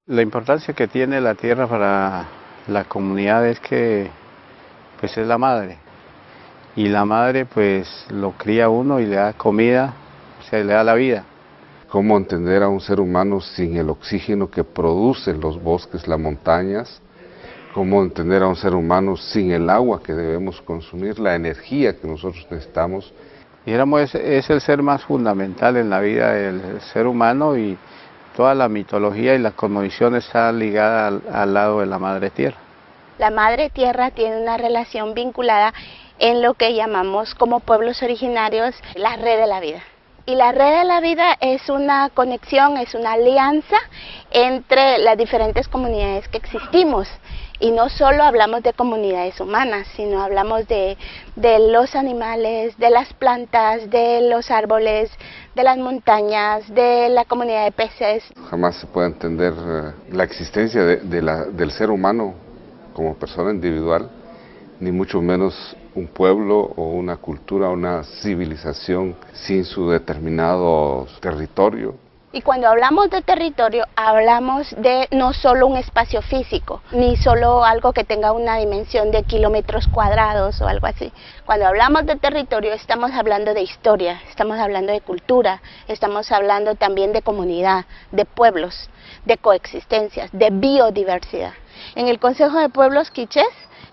La importancia que tiene la tierra para la comunidad es que pues es la madre, y la madre pues lo cría uno y le da comida, o sea, le da la vida. ¿Cómo entender a un ser humano sin el oxígeno que producen los bosques, las montañas? ¿Cómo entender a un ser humano sin el agua que debemos consumir, la energía que nosotros necesitamos? Dijéramos, es el ser más fundamental en la vida del ser humano, y toda la mitología y la cosmovisión está ligada al lado de la Madre Tierra. La Madre Tierra tiene una relación vinculada en lo que llamamos como pueblos originarios la red de la vida. Y la red de la vida es una conexión, es una alianza entre las diferentes comunidades que existimos. Y no solo hablamos de comunidades humanas, sino hablamos de los animales, de las plantas, de los árboles, de las montañas, de la comunidad de peces. Jamás se puede entender la existencia del ser humano como persona individual, ni mucho menos un pueblo o una cultura, una civilización sin su determinado territorio. Y cuando hablamos de territorio, hablamos de no solo un espacio físico, ni solo algo que tenga una dimensión de kilómetros cuadrados o algo así. Cuando hablamos de territorio, estamos hablando de historia, estamos hablando de cultura, estamos hablando también de comunidad, de pueblos, de coexistencias, de biodiversidad. En el Consejo de Pueblos Quichés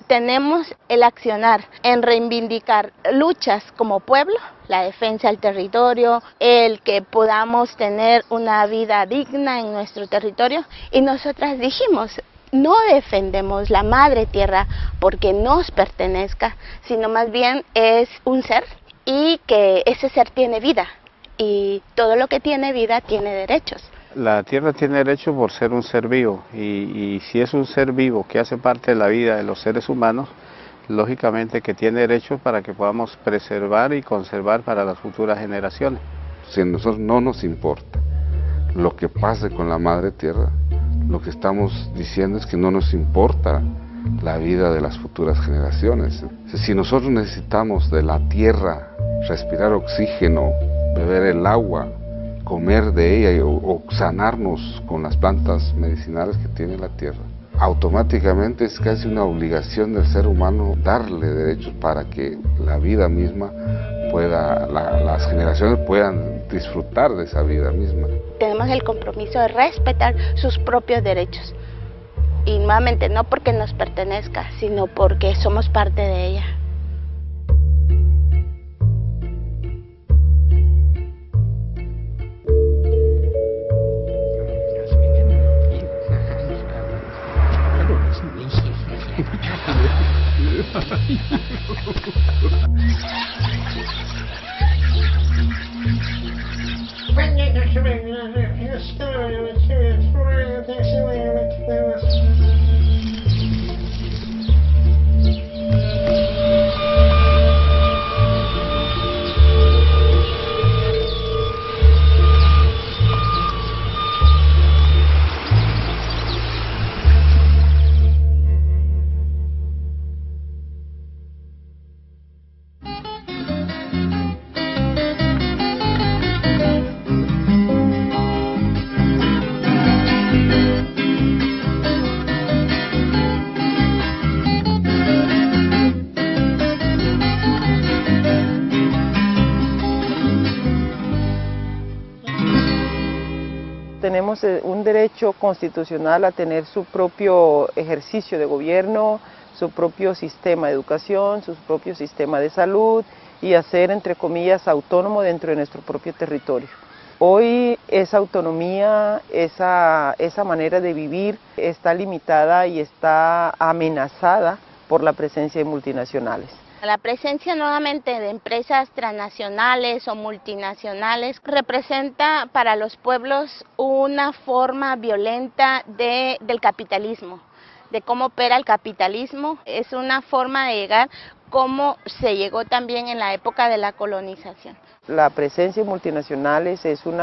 tenemos el accionar en reivindicar luchas como pueblo, la defensa del territorio, el que podamos tener una vida digna en nuestro territorio, y nosotras dijimos, no defendemos la madre tierra porque nos pertenezca, sino más bien es un ser, y que ese ser tiene vida, y todo lo que tiene vida tiene derechos. La tierra tiene derecho por ser un ser vivo, y si es un ser vivo que hace parte de la vida de los seres humanos, lógicamente que tiene derechos para que podamos preservar y conservar para las futuras generaciones. Si a nosotros no nos importa lo que pase con la madre tierra, lo que estamos diciendo es que no nos importa la vida de las futuras generaciones. Si nosotros necesitamos de la tierra, respirar oxígeno, beber el agua, comer de ella o sanarnos con las plantas medicinales que tiene la tierra, automáticamente es casi una obligación del ser humano darle derechos para que la vida misma pueda, las generaciones puedan disfrutar de esa vida misma. Tenemos el compromiso de respetar sus propios derechos, y nuevamente no porque nos pertenezca, sino porque somos parte de ella. tenemos un derecho constitucional a tener su propio ejercicio de gobierno, su propio sistema de educación, su propio sistema de salud y a ser, entre comillas, autónomo dentro de nuestro propio territorio. Hoy esa autonomía, esa manera de vivir está limitada y está amenazada por la presencia de multinacionales. La presencia nuevamente de empresas transnacionales o multinacionales representa para los pueblos una forma violenta del capitalismo, de cómo opera el capitalismo. Es una forma de llegar como se llegó también en la época de la colonización. La presencia de multinacionales es un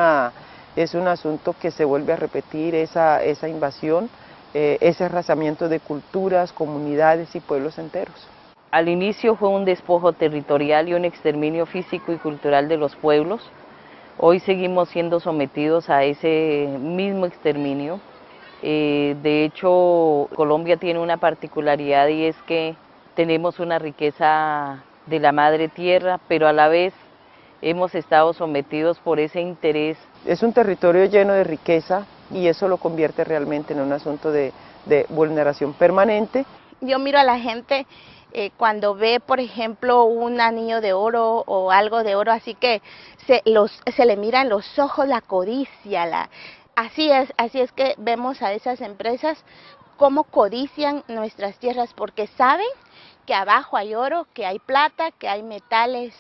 asunto que se vuelve a repetir, esa invasión, ese arrasamiento de culturas, comunidades y pueblos enteros. Al inicio fue un despojo territorial y un exterminio físico y cultural de los pueblos. Hoy seguimos siendo sometidos a ese mismo exterminio. De hecho, Colombia tiene una particularidad y es que tenemos una riqueza de la madre tierra, pero a la vez hemos estado sometidos por ese interés. Es un territorio lleno de riqueza y eso lo convierte realmente en un asunto de vulneración permanente. Yo miro a la gente cuando ve, por ejemplo, un anillo de oro o algo de oro, así que se le mira en los ojos la codicia. Así es que vemos a esas empresas cómo codician nuestras tierras, porque saben que abajo hay oro, que hay plata, que hay metales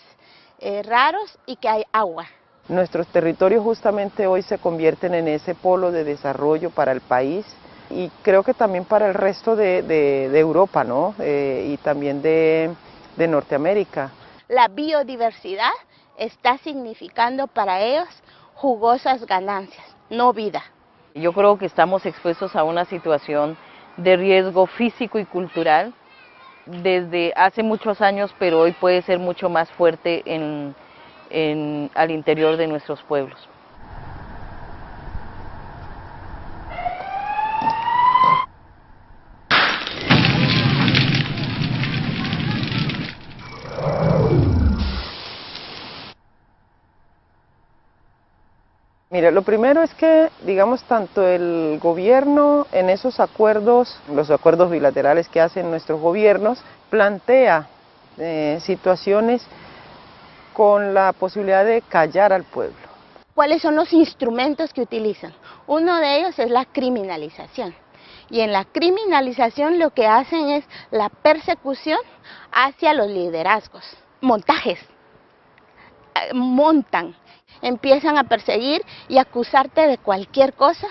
raros y que hay agua. Nuestros territorios justamente hoy se convierten en ese polo de desarrollo para el país y creo que también para el resto de Europa, ¿no? Y también de Norteamérica. La biodiversidad está significando para ellos jugosas ganancias, no vida. Yo creo que estamos expuestos a una situación de riesgo físico y cultural desde hace muchos años, pero hoy puede ser mucho más fuerte al interior de nuestros pueblos. Mira, lo primero es que, digamos, tanto el gobierno en esos acuerdos, los acuerdos bilaterales que hacen nuestros gobiernos, plantea situaciones con la posibilidad de callar al pueblo. ¿Cuáles son los instrumentos que utilizan? Uno de ellos es la criminalización. Y en la criminalización lo que hacen es la persecución hacia los liderazgos, montajes, montan. Empiezan a perseguir y acusarte de cualquier cosa,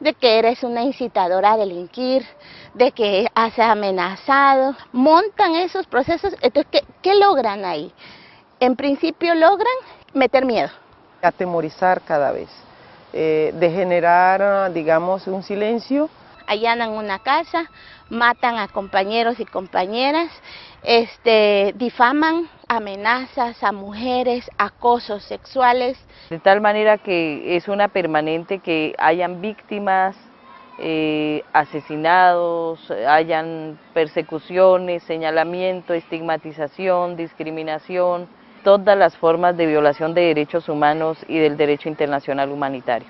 de que eres una incitadora a delinquir, de que has amenazado, montan esos procesos. Entonces, ¿qué logran ahí? En principio logran meter miedo. Atemorizar cada vez, de generar, digamos, un silencio. Allanan una casa, matan a compañeros y compañeras, difaman, amenazas a mujeres, acosos sexuales. De tal manera que es una permanente que hayan víctimas, asesinados, hayan persecuciones, señalamiento, estigmatización, discriminación, todas las formas de violación de derechos humanos y del derecho internacional humanitario.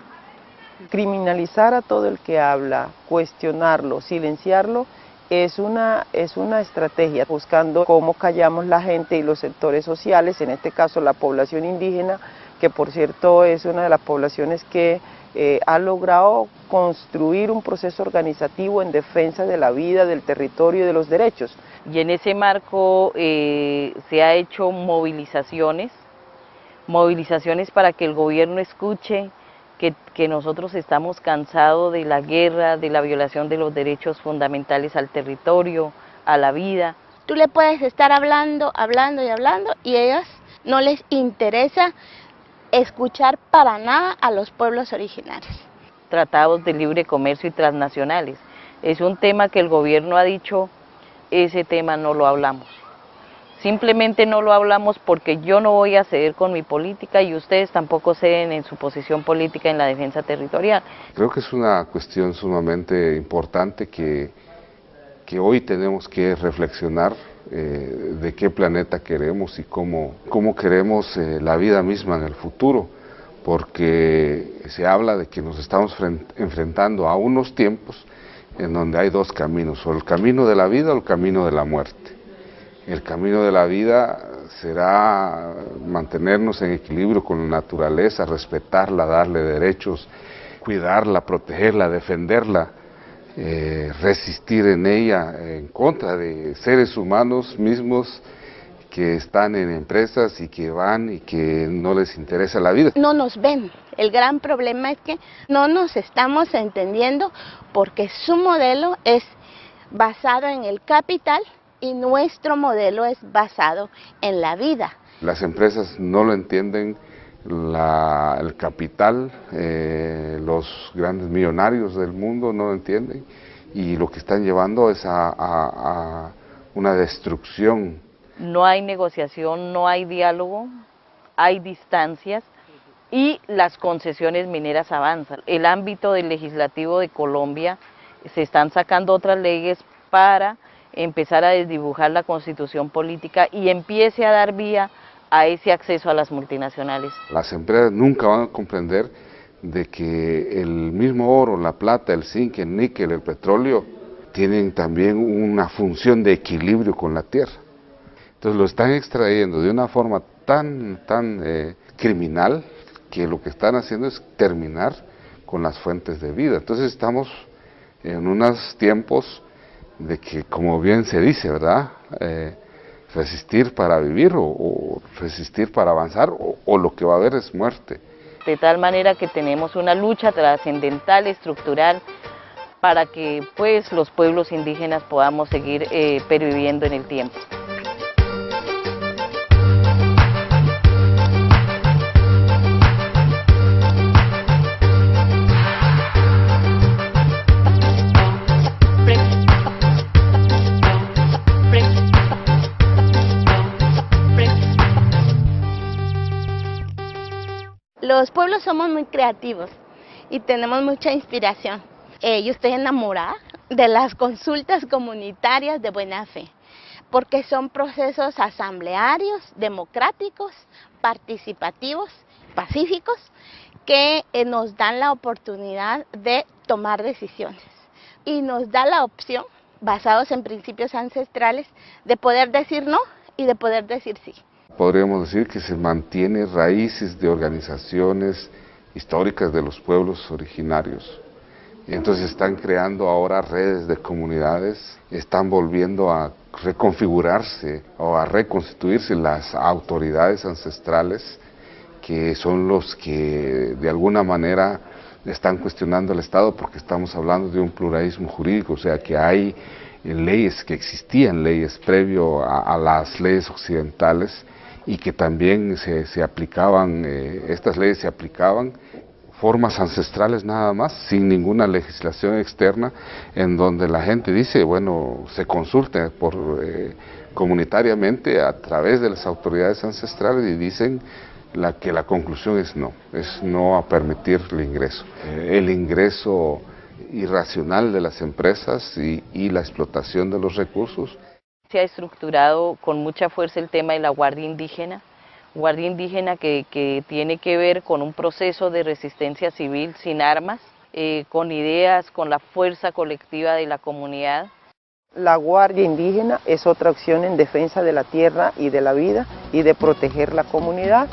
Criminalizar a todo el que habla, cuestionarlo, silenciarlo, es una estrategia buscando cómo callamos la gente y los sectores sociales, en este caso la población indígena, que por cierto es una de las poblaciones que ha logrado construir un proceso organizativo en defensa de la vida, del territorio y de los derechos. Y en ese marco se ha hecho movilizaciones para que el gobierno escuche que nosotros estamos cansados de la guerra, de la violación de los derechos fundamentales al territorio, a la vida. Tú le puedes estar hablando y a ellos no les interesa escuchar para nada a los pueblos originarios. Tratados de libre comercio y transnacionales. Es un tema que el gobierno ha dicho, ese tema no lo hablamos. Simplemente no lo hablamos porque yo no voy a ceder con mi política y ustedes tampoco ceden en su posición política en la defensa territorial. Creo que es una cuestión sumamente importante que hoy tenemos que reflexionar de qué planeta queremos y cómo queremos la vida misma en el futuro, porque se habla de que nos estamos enfrentando a unos tiempos en donde hay dos caminos, o el camino de la vida o el camino de la muerte. El camino de la vida será mantenernos en equilibrio con la naturaleza, respetarla, darle derechos, cuidarla, protegerla, defenderla, resistir en ella en contra de seres humanos mismos que están en empresas y que van y que no les interesa la vida. No nos ven. El gran problema es que no nos estamos entendiendo porque su modelo es basado en el capital y nuestro modelo es basado en la vida. Las empresas no lo entienden, el capital, los grandes millonarios del mundo no lo entienden, y lo que están llevando es a una destrucción. No hay negociación, no hay diálogo, hay distancias y las concesiones mineras avanzan. El ámbito del legislativo de Colombia, se están sacando otras leyes para empezar a desdibujar la constitución política y empiece a dar vía a ese acceso a las multinacionales. Las empresas nunca van a comprender de que el mismo oro, la plata, el zinc, el níquel, el petróleo, tienen también una función de equilibrio con la tierra. Entonces lo están extrayendo de una forma tan criminal que lo que están haciendo es terminar con las fuentes de vida. Entonces estamos en unos tiempos de que, como bien se dice, ¿verdad? Resistir para vivir o resistir para avanzar o lo que va a haber es muerte. De tal manera que tenemos una lucha trascendental, estructural, para que pues los pueblos indígenas podamos seguir perviviendo en el tiempo. Los pueblos somos muy creativos y tenemos mucha inspiración. Yo estoy enamorada de las consultas comunitarias de buena fe, porque son procesos asamblearios, democráticos, participativos, pacíficos, que nos dan la oportunidad de tomar decisiones y nos da la opción, basados en principios ancestrales, de poder decir no y de poder decir sí. Podríamos decir que se mantiene raíces de organizaciones históricas de los pueblos originarios. Entonces están creando ahora redes de comunidades, están volviendo a reconfigurarse o a reconstituirse las autoridades ancestrales, que son los que de alguna manera están cuestionando el Estado, porque estamos hablando de un pluralismo jurídico, o sea que hay leyes, que existían leyes previo a las leyes occidentales, y que también se aplicaban, estas leyes se aplicaban, formas ancestrales nada más, sin ninguna legislación externa, en donde la gente dice, bueno, se consulte comunitariamente a través de las autoridades ancestrales y dicen que la conclusión es no a permitir el ingreso irracional de las empresas y la explotación de los recursos. Se ha estructurado con mucha fuerza el tema de la Guardia Indígena que tiene que ver con un proceso de resistencia civil sin armas, con ideas, con la fuerza colectiva de la comunidad. La Guardia Indígena es otra opción en defensa de la tierra y de la vida y de proteger la comunidad.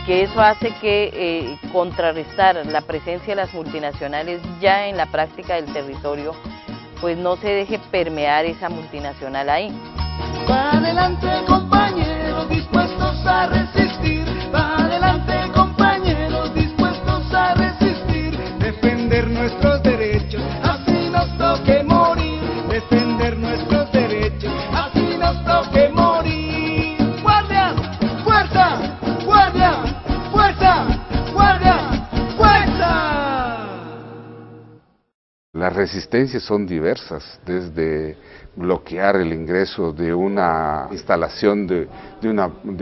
Que eso hace que contrarrestar la presencia de las multinacionales ya en la práctica del territorio, pues no se deje permear esa multinacional ahí. Va adelante, compañeros, dispuestos a resistir. Va adelante, compañeros, dispuestos a resistir. Defender nuestros derechos, así nos toque morir. Defender nuestros derechos, así nos toque morir. ¡Guardia! ¡Fuerza! ¡Guardia! ¡Fuerza! ¡Guardia! ¡Fuerza! Las resistencias son diversas, desde bloquear el ingreso de una instalación de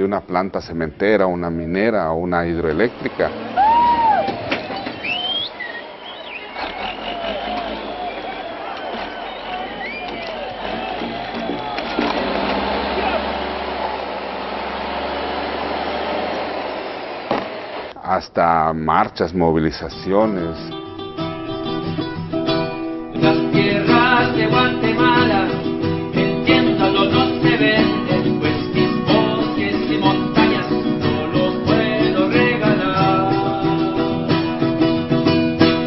una planta cementera, una minera o una hidroeléctrica. Hasta marchas, movilizaciones. Las tierras de Guatemala, entiéndalo, no se venden, pues mis bosques y montañas no los puedo regalar.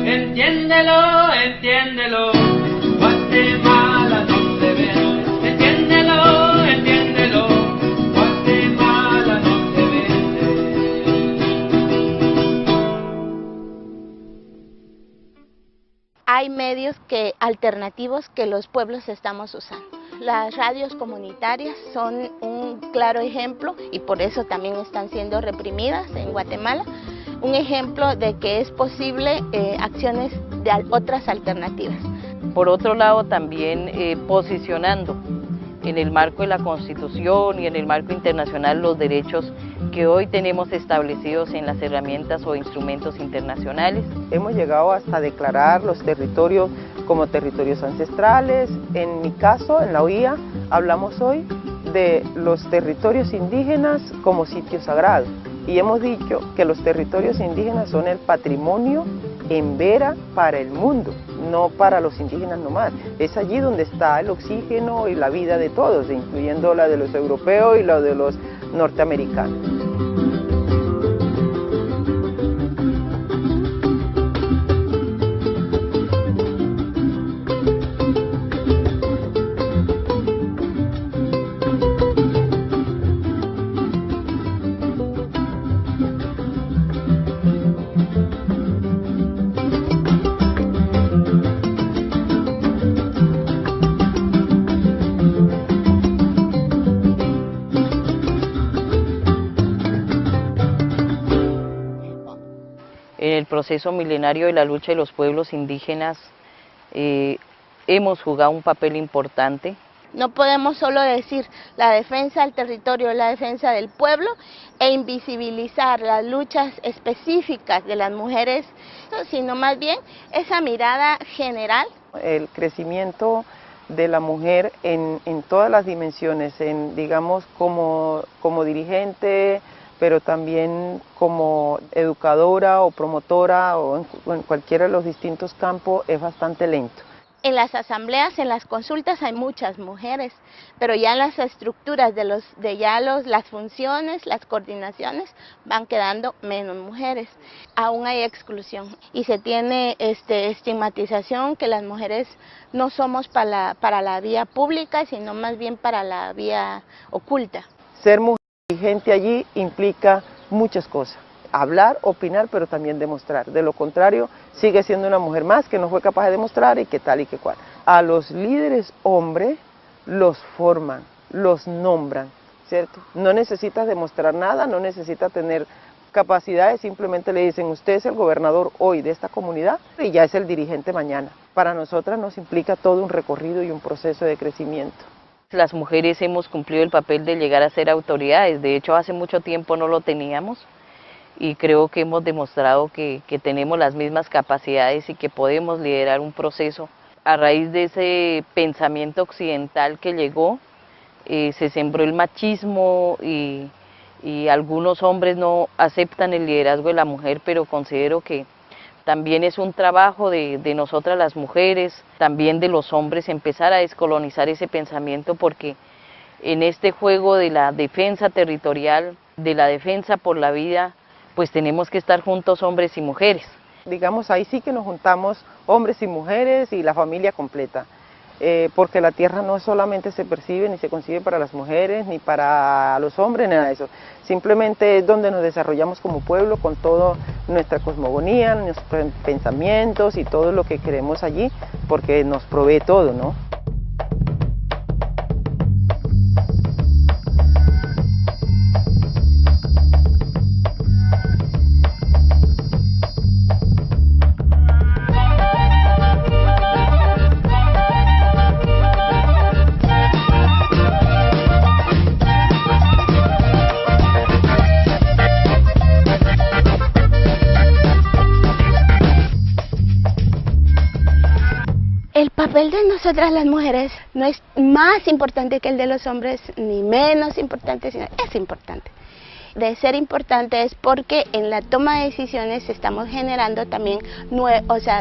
Entiéndelo, entiéndelo, Guatemala no se vende. Entiéndelo, entiéndelo, Guatemala no se vende. Hay medios alternativos que los pueblos estamos usando. Las radios comunitarias son un claro ejemplo y por eso también están siendo reprimidas en Guatemala. Un ejemplo de que es posible acciones de otras alternativas. Por otro lado, también posicionando en el marco de la Constitución y en el marco internacional los derechos que hoy tenemos establecidos en las herramientas o instrumentos internacionales. Hemos llegado hasta declarar los territorios como territorios ancestrales. En mi caso, en la OIA, hablamos hoy de los territorios indígenas como sitios sagrados. Y hemos dicho que los territorios indígenas son el patrimonio en vera para el mundo, no para los indígenas nomás. Es allí donde está el oxígeno y la vida de todos, incluyendo la de los europeos y la de los norteamericanos. En el proceso milenario de la lucha de los pueblos indígenas hemos jugado un papel importante. No podemos solo decir la defensa del territorio, la defensa del pueblo e invisibilizar las luchas específicas de las mujeres, sino más bien esa mirada general. El crecimiento de la mujer en todas las dimensiones, digamos como dirigente, pero también como educadora o promotora o en cualquiera de los distintos campos es bastante lento. En las asambleas, en las consultas hay muchas mujeres, pero ya en las estructuras las funciones, las coordinaciones van quedando menos mujeres. Aún hay exclusión y se tiene estigmatización que las mujeres no somos para la vía pública, sino más bien para la vía oculta. Ser mujer dirigente allí implica muchas cosas. Hablar, opinar, pero también demostrar. De lo contrario, sigue siendo una mujer más que no fue capaz de demostrar y que tal y que cual. A los líderes hombres los forman, los nombran, ¿cierto? No necesitas demostrar nada, no necesitas tener capacidades, simplemente le dicen, usted es el gobernador hoy de esta comunidad y ya es el dirigente mañana. Para nosotras nos implica todo un recorrido y un proceso de crecimiento. Las mujeres hemos cumplido el papel de llegar a ser autoridades, de hecho hace mucho tiempo no lo teníamos. Y creo que hemos demostrado que tenemos las mismas capacidades y que podemos liderar un proceso. A raíz de ese pensamiento occidental que llegó, se sembró el machismo y algunos hombres no aceptan el liderazgo de la mujer, pero considero que también es un trabajo de nosotras las mujeres, también de los hombres, empezar a descolonizar ese pensamiento, porque en este juego de la defensa territorial, de la defensa por la vida, pues tenemos que estar juntos hombres y mujeres. Digamos, ahí sí que nos juntamos hombres y mujeres y la familia completa, porque la tierra no solamente se percibe ni se concibe para las mujeres, ni para los hombres, nada de eso. Simplemente es donde nos desarrollamos como pueblo con toda nuestra cosmogonía, nuestros pensamientos y todo lo que queremos allí, porque nos provee todo, ¿no? papel de nosotras las mujeres no es más importante que el de los hombres, ni menos importante, sino es importante. De ser importante es porque en la toma de decisiones estamos generando también,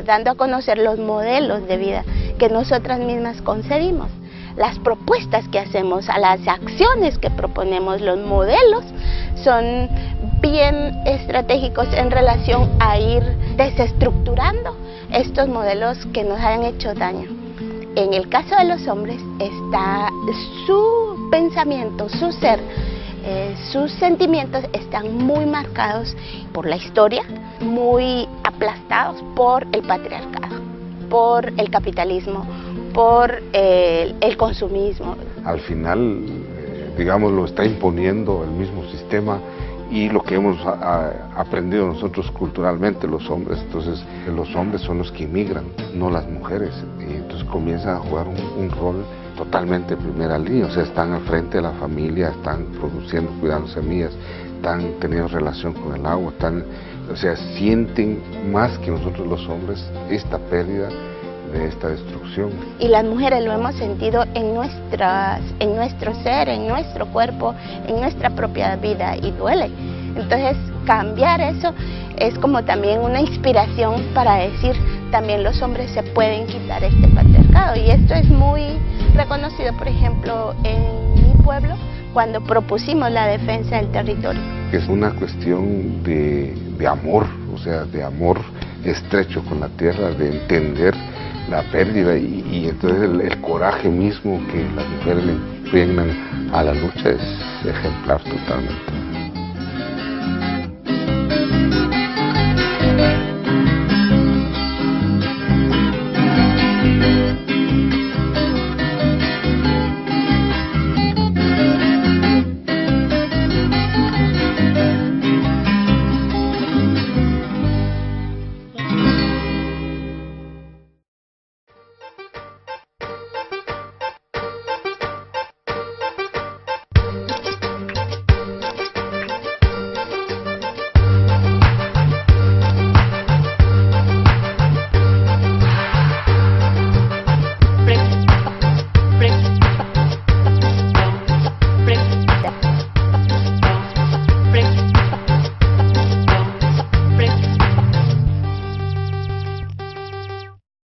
dando a conocer los modelos de vida que nosotras mismas concebimos, las propuestas que hacemos, a las acciones que proponemos, los modelos son bien estratégicos en relación a ir desestructurando estos modelos que nos han hecho daño. En el caso de los hombres está su pensamiento, su ser, sus sentimientos están muy marcados por la historia, muy aplastados por el patriarcado, por el capitalismo, por el consumismo. Al final, digamos, lo está imponiendo el mismo sistema y lo que hemos aprendido nosotros culturalmente los hombres. Entonces los hombres son los que inmigran, no las mujeres, y entonces comienzan a jugar un rol totalmente de primera línea. O sea, están al frente de la familia, están produciendo, cuidando semillas, están teniendo relación con el agua, sienten más que nosotros los hombres esta pérdida de esta destrucción. Y las mujeres lo hemos sentido en nuestro ser, en nuestro cuerpo, en nuestra propia vida, y duele. Entonces cambiar eso es como también una inspiración para decir, también los hombres se pueden quitar este patriarcado, y esto es muy reconocido, por ejemplo, en mi pueblo, cuando propusimos la defensa del territorio. Es una cuestión de amor, o sea, de amor estrecho con la tierra, de entender la pérdida y entonces el coraje mismo que las mujeres le impregnan a la lucha es ejemplar totalmente.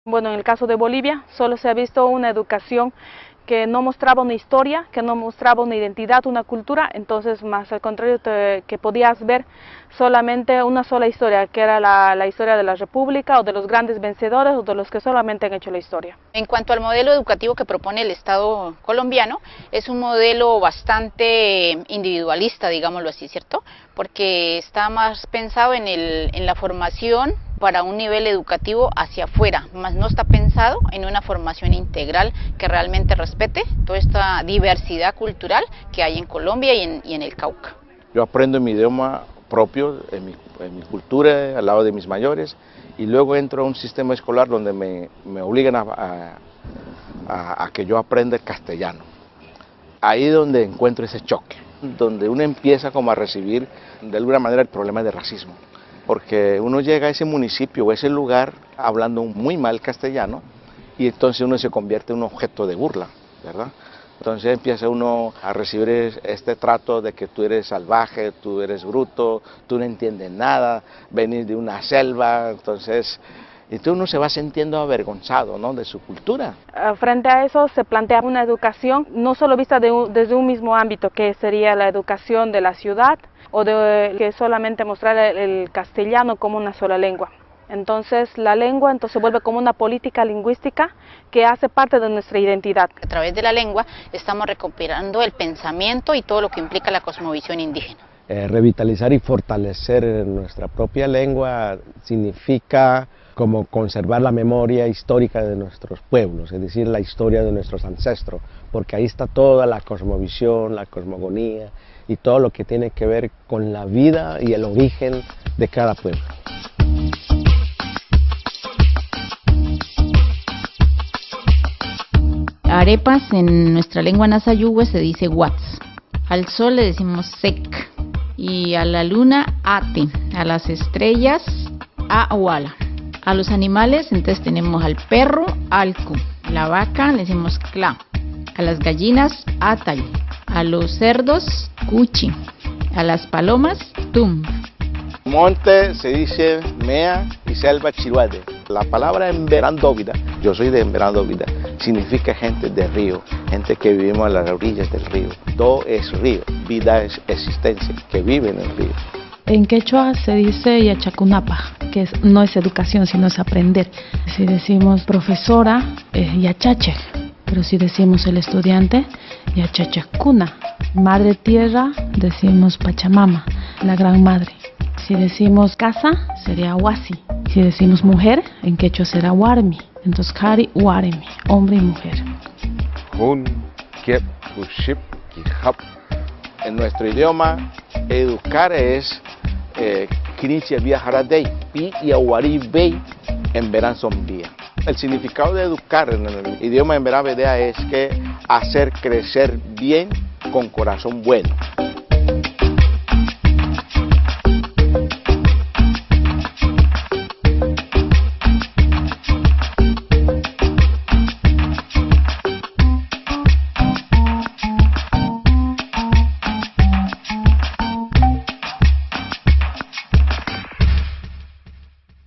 Bueno, en el caso de Bolivia solo se ha visto una educación que no mostraba una historia, que no mostraba una identidad, una cultura. Entonces, más al contrario, que podías ver solamente una sola historia, que era la historia de la República, o de los grandes vencedores, o de los que solamente han hecho la historia. En cuanto al modelo educativo que propone el Estado colombiano, es un modelo bastante individualista, digámoslo así, ¿cierto? Porque está más pensado en la formación para un nivel educativo hacia afuera, más no está pensado en una formación integral que realmente respete toda esta diversidad cultural que hay en Colombia y en el Cauca. Yo aprendo en mi idioma propio, en mi cultura, al lado de mis mayores, y luego entro a un sistema escolar donde me obligan a que yo aprenda el castellano. Ahí es donde encuentro ese choque, donde uno empieza como a recibir de alguna manera el problema de racismo. Porque uno llega a ese municipio o a ese lugar hablando muy mal castellano, y entonces uno se convierte en un objeto de burla, ¿verdad? Entonces empieza uno a recibir este trato de que tú eres salvaje, tú eres bruto, tú no entiendes nada, venís de una selva, entonces uno se va sintiendo avergonzado, ¿no?, de su cultura. Frente a eso se plantea una educación no solo vista desde un mismo ámbito, que sería la educación de la ciudad, o de que solamente mostrar el castellano como una sola lengua. Entonces la lengua se vuelve como una política lingüística que hace parte de nuestra identidad. A través de la lengua estamos recuperando el pensamiento y todo lo que implica la cosmovisión indígena. Revitalizar y fortalecer nuestra propia lengua significa como conservar la memoria histórica de nuestros pueblos, es decir, la historia de nuestros ancestros, porque ahí está toda la cosmovisión, la cosmogonía y todo lo que tiene que ver con la vida y el origen de cada pueblo. Arepas en nuestra lengua nasayugüe se dice watts, al sol le decimos sec, y a la luna ate, a las estrellas ahuala, a los animales entonces tenemos al perro alcu, A la vaca le decimos cla, a las gallinas atay, a los cerdos cuchi, a las palomas tum. Monte se dice mea y selva chiruade. La palabra Emberandóvida, yo soy de Emberandóvida, significa gente de río, gente que vivimos a las orillas del río. Do es río, vida es existencia, que vive en el río. En quechua se dice yachacunapa, que no es educación, sino es aprender. Si decimos profesora, es yachache, pero si decimos el estudiante, yachachacuna. Madre tierra, decimos Pachamama, la gran madre. Si decimos casa, sería huasi. Si decimos mujer, en quechua será warmi. Entonces, kari, waremi, hombre y mujer. Hun, kiep, uship, kihap. En nuestro idioma, educar es kinichia viajaradei, pi y aguari bei, en verán zombía. El significado de educar en el idioma en Emberá es que hacer crecer bien con corazón bueno.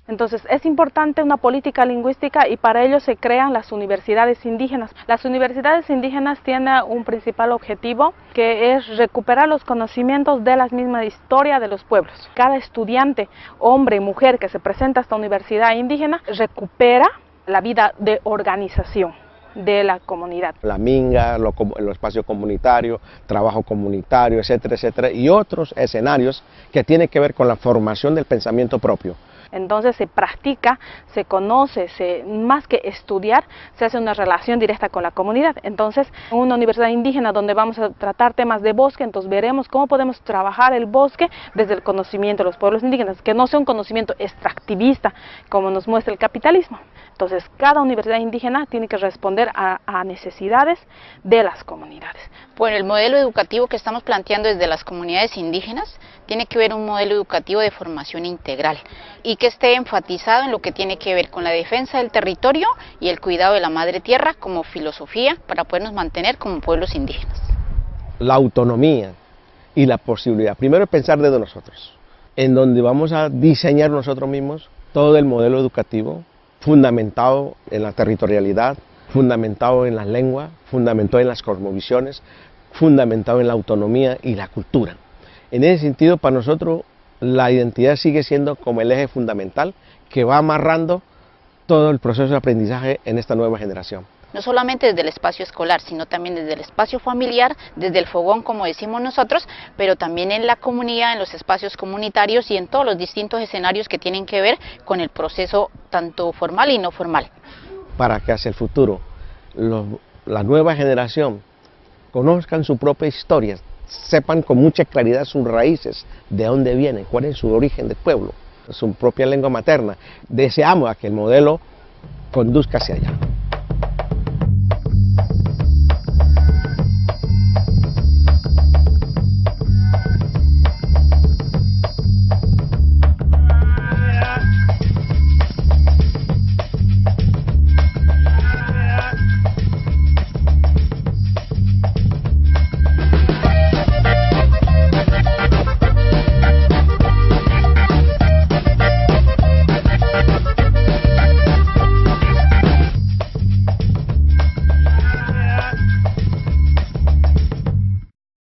Entonces es importante una política lingüística y para ello se crean las universidades indígenas. Las universidades indígenas tienen un principal objetivo que es recuperar los conocimientos de la misma historia de los pueblos. Cada estudiante, hombre y mujer que se presenta a esta universidad indígena recupera la vida de organización de la comunidad. La minga, el espacio comunitario, trabajo comunitario, etcétera, etcétera, y otros escenarios que tienen que ver con la formación del pensamiento propio. Entonces se practica, se conoce, más que estudiar, se hace una relación directa con la comunidad. Entonces, en una universidad indígena donde vamos a tratar temas de bosque, entonces veremos cómo podemos trabajar el bosque desde el conocimiento de los pueblos indígenas, que no sea un conocimiento extractivista como nos muestra el capitalismo. Entonces, cada universidad indígena tiene que responder a necesidades de las comunidades. Bueno, el modelo educativo que estamos planteando desde las comunidades indígenas tiene que ver un modelo educativo de formación integral y que esté enfatizado en lo que tiene que ver con la defensa del territorio y el cuidado de la madre tierra como filosofía para podernos mantener como pueblos indígenas. La autonomía y la posibilidad, primero pensar desde nosotros, en donde vamos a diseñar nosotros mismos todo el modelo educativo fundamentado en la territorialidad, fundamentado en la lengua, fundamentado en las cosmovisiones, fundamentado en la autonomía y la cultura. En ese sentido, para nosotros, la identidad sigue siendo como el eje fundamental que va amarrando todo el proceso de aprendizaje en esta nueva generación. No solamente desde el espacio escolar, sino también desde el espacio familiar, desde el fogón, como decimos nosotros, pero también en la comunidad, en los espacios comunitarios y en todos los distintos escenarios que tienen que ver con el proceso tanto formal y no formal. Para que hacia el futuro la nueva generación conozcan su propia historia, sepan con mucha claridad sus raíces, de dónde vienen, cuál es su origen de pueblo, su propia lengua materna. Deseamos a que el modelo conduzca hacia allá.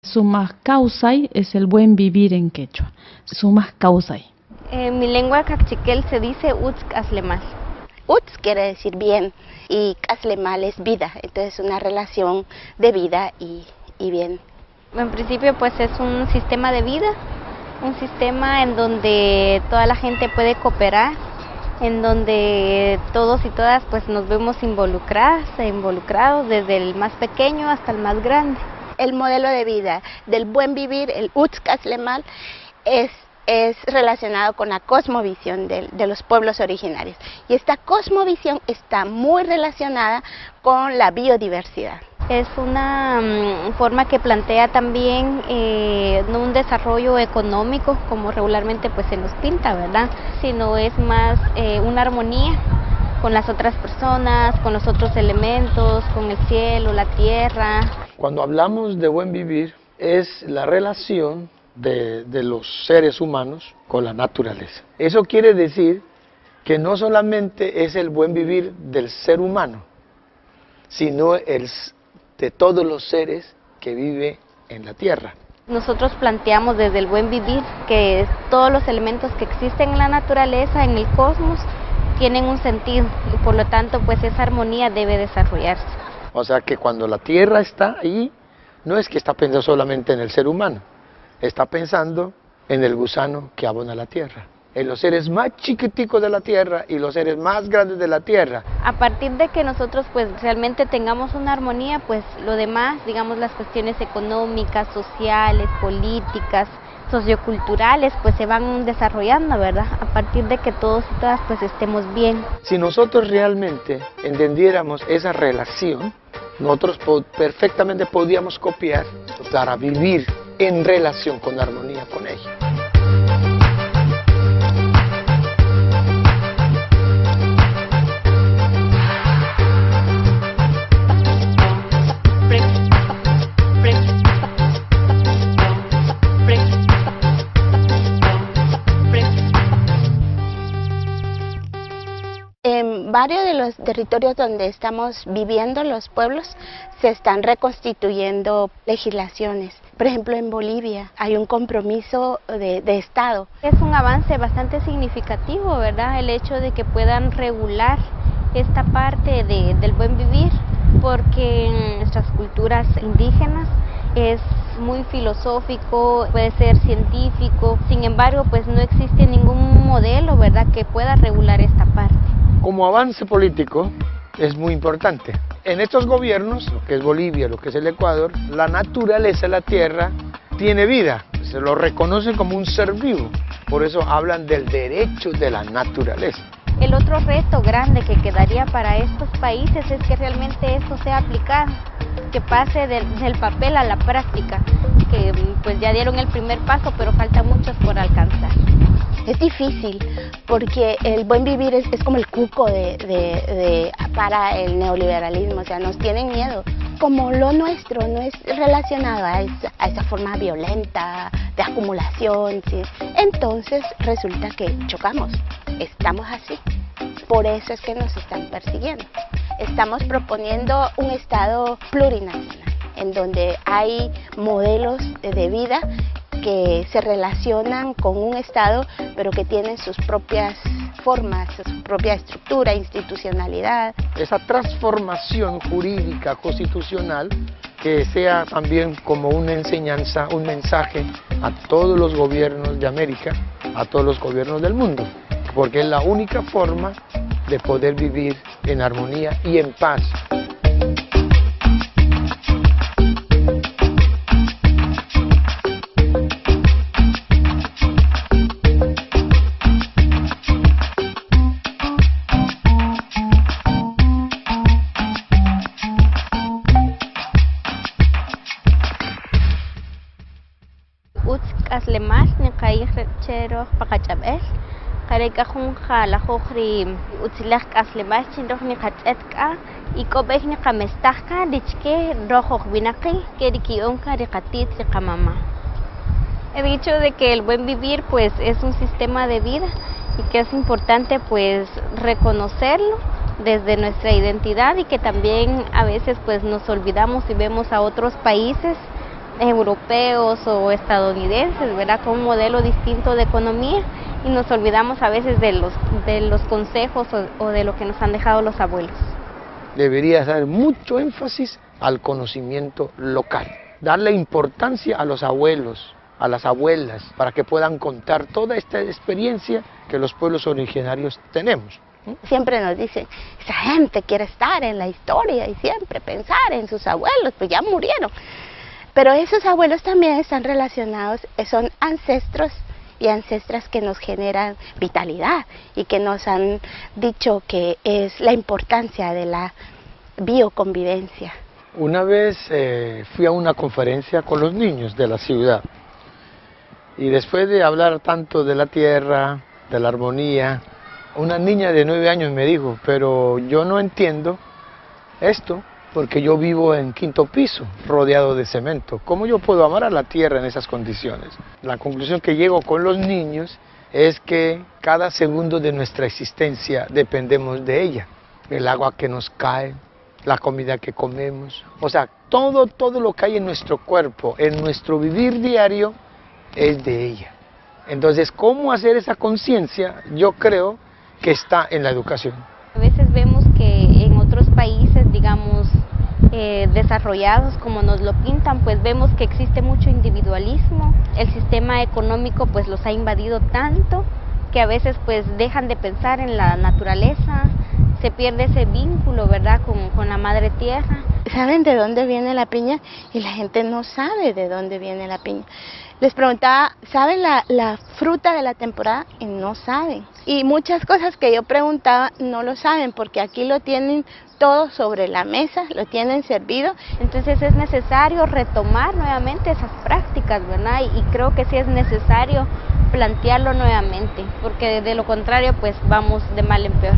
Sumas causay es el buen vivir en quechua. Sumas causay. En mi lengua cachiquel se dice Utz Caslemal. Utz quiere decir bien y Caslemal es vida, entonces una relación de vida y bien. En principio pues es un sistema de vida, un sistema en donde toda la gente puede cooperar, en donde todos y todas pues nos vemos involucrados desde el más pequeño hasta el más grande. El modelo de vida del buen vivir, el Utz Caslemal, es relacionado con la cosmovisión de los pueblos originarios. Y esta cosmovisión está muy relacionada con la biodiversidad. Es una forma que plantea también no un desarrollo económico como regularmente pues se nos pinta, ¿verdad? Sino es más una armonía con las otras personas, con los otros elementos, con el cielo, la tierra. Cuando hablamos de buen vivir, es la relación de los seres humanos con la naturaleza. Eso quiere decir que no solamente es el buen vivir del ser humano, sino el de todos los seres que viven en la tierra. Nosotros planteamos desde el buen vivir que todos los elementos que existen en la naturaleza, en el cosmos, tienen un sentido y por lo tanto pues esa armonía debe desarrollarse. O sea que cuando la tierra está ahí, no es que está pensando solamente en el ser humano, está pensando en el gusano que abona la tierra, en los seres más chiquiticos de la tierra y los seres más grandes de la tierra. A partir de que nosotros pues realmente tengamos una armonía, pues lo demás, digamos las cuestiones económicas, sociales, políticas, socioculturales, pues se van desarrollando, ¿verdad? A partir de que todos y todas pues estemos bien. Si nosotros realmente entendiéramos esa relación, nosotros perfectamente podíamos copiar para vivir en relación con armonía con ella. En varios de los territorios donde estamos viviendo los pueblos se están reconstituyendo legislaciones. Por ejemplo, en Bolivia hay un compromiso de Estado. Es un avance bastante significativo, ¿verdad? El hecho de que puedan regular esta parte del buen vivir, porque en nuestras culturas indígenas es muy filosófico, puede ser científico, sin embargo, pues no existe ningún modelo, ¿verdad?, que pueda regular esta parte. Como avance político es muy importante. En estos gobiernos, lo que es Bolivia, lo que es el Ecuador, la naturaleza, la tierra, tiene vida, se lo reconoce como un ser vivo, por eso hablan del derecho de la naturaleza. El otro reto grande que quedaría para estos países es que realmente esto sea aplicado, que pase del papel a la práctica, que pues ya dieron el primer paso, pero falta muchos por alcanzar. Es difícil porque el buen vivir es como el cuco para el neoliberalismo, o sea, nos tienen miedo. Como lo nuestro no es relacionado a esa forma violenta de acumulación, ¿sí? Entonces resulta que chocamos, estamos así. Por eso es que nos están persiguiendo. Estamos proponiendo un Estado plurinacional, en donde hay modelos de vida que se relacionan con un Estado, pero que tienen sus propias formas, su propia estructura, institucionalidad. Esa transformación jurídica constitucional que sea también como una enseñanza, un mensaje a todos los gobiernos de América, a todos los gobiernos del mundo, porque es la única forma de poder vivir en armonía y en paz. Aslemas ni kaychero pakachabel kareka junja la jojri utilak aslemas chindoh ni katetka y kobeh ni kamestaka dichke rojo binaki kerikionka rikatit rikamama. He dicho de que el buen vivir pues es un sistema de vida y que es importante pues reconocerlo desde nuestra identidad y que también a veces pues nos olvidamos y vemos a otros países europeos o estadounidenses, ¿verdad?, con un modelo distinto de economía y nos olvidamos a veces de los consejos o de lo que nos han dejado los abuelos. Debería dar mucho énfasis al conocimiento local, darle importancia a los abuelos, a las abuelas, para que puedan contar toda esta experiencia que los pueblos originarios tenemos. Siempre nos dicen, esa gente quiere estar en la historia y siempre pensar en sus abuelos, pues ya murieron. Pero esos abuelos también están relacionados, son ancestros y ancestras que nos generan vitalidad y que nos han dicho que es la importancia de la bioconvivencia. Una vez fui a una conferencia con los niños de la ciudad y después de hablar tanto de la tierra, de la armonía, Una niña de 9 años me dijo, pero yo no entiendo esto porque yo vivo en 5º piso, rodeado de cemento. ¿Cómo yo puedo amar a la tierra en esas condiciones? La conclusión que llego con los niños es que cada segundo de nuestra existencia dependemos de ella. El agua que nos cae, la comida que comemos, o sea, todo lo que hay en nuestro cuerpo, en nuestro vivir diario, es de ella. Entonces, ¿cómo hacer esa conciencia? Yo creo que está en la educación. A veces vemos que en otros países, digamos, desarrollados como nos lo pintan, pues vemos que existe mucho individualismo. El sistema económico pues los ha invadido tanto que a veces pues dejan de pensar en la naturaleza, se pierde ese vínculo, ¿verdad?, con la madre tierra. ¿Saben de dónde viene la piña? Y la gente no sabe de dónde viene la piña. Les preguntaba, ¿saben la fruta de la temporada? Y no saben. Y muchas cosas que yo preguntaba no lo saben, porque aquí lo tienen todo sobre la mesa, lo tienen servido. Entonces es necesario retomar nuevamente esas prácticas, ¿verdad? Y creo que sí es necesario plantearlo nuevamente, porque de lo contrario pues vamos de mal en peor.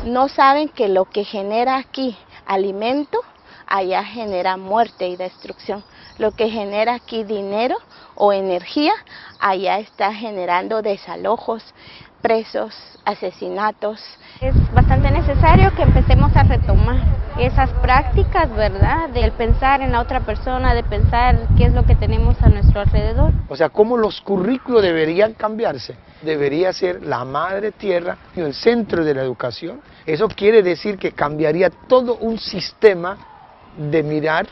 No saben que lo que genera aquí alimento, allá genera muerte y destrucción. Lo que genera aquí dinero o energía, allá está generando desalojos, presos, asesinatos. Es bastante necesario que empecemos a retomar esas prácticas, ¿verdad? Del pensar en la otra persona, de pensar qué es lo que tenemos a nuestro alrededor. O sea, cómo los currículos deberían cambiarse. Debería ser la madre tierra el centro de la educación. Eso quiere decir que cambiaría todo un sistema de mirar,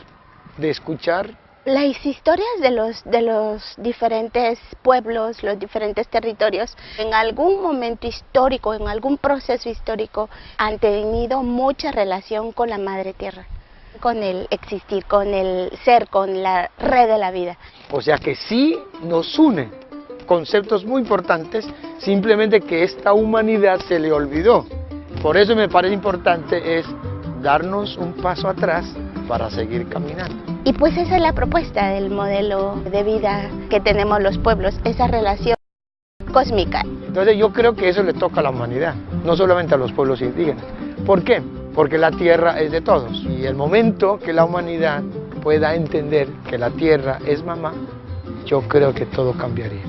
de escuchar. Las historias de los diferentes pueblos, los diferentes territorios, en algún momento histórico, en algún proceso histórico, han tenido mucha relación con la madre tierra, con el existir, con el ser, con la red de la vida. O sea que sí nos une conceptos muy importantes, simplemente que esta humanidad se le olvidó. Por eso me parece importante es darnos un paso atrás para seguir caminando. Y pues esa es la propuesta del modelo de vida que tenemos los pueblos, esa relación cósmica. Entonces yo creo que eso le toca a la humanidad, no solamente a los pueblos indígenas. ¿Por qué? Porque la tierra es de todos. Y el momento que la humanidad pueda entender que la tierra es mamá, yo creo que todo cambiaría.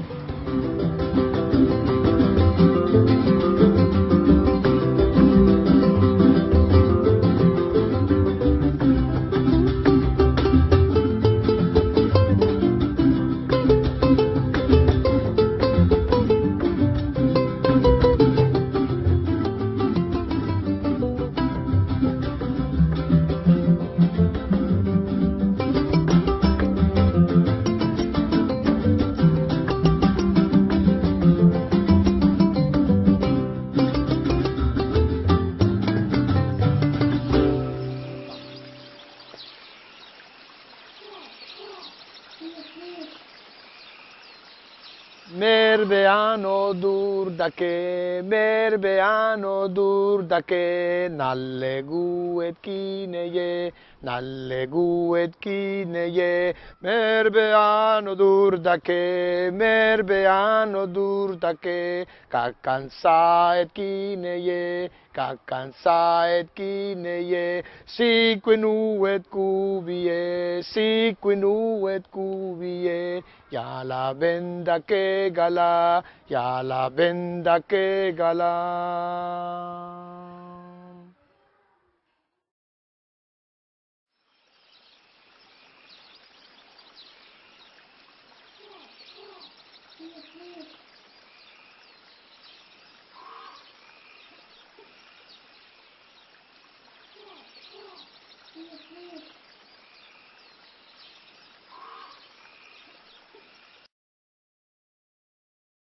Merbeano durdake, merbeano durdake, nallegu etkineye, nallegu etkineye, merbeano durdake, merbeano durdake, kakansa etkineye, kakansa etkineye, siquinu etkubie, siquinu etkubie, ya la venda que gala, ya la venda que gala.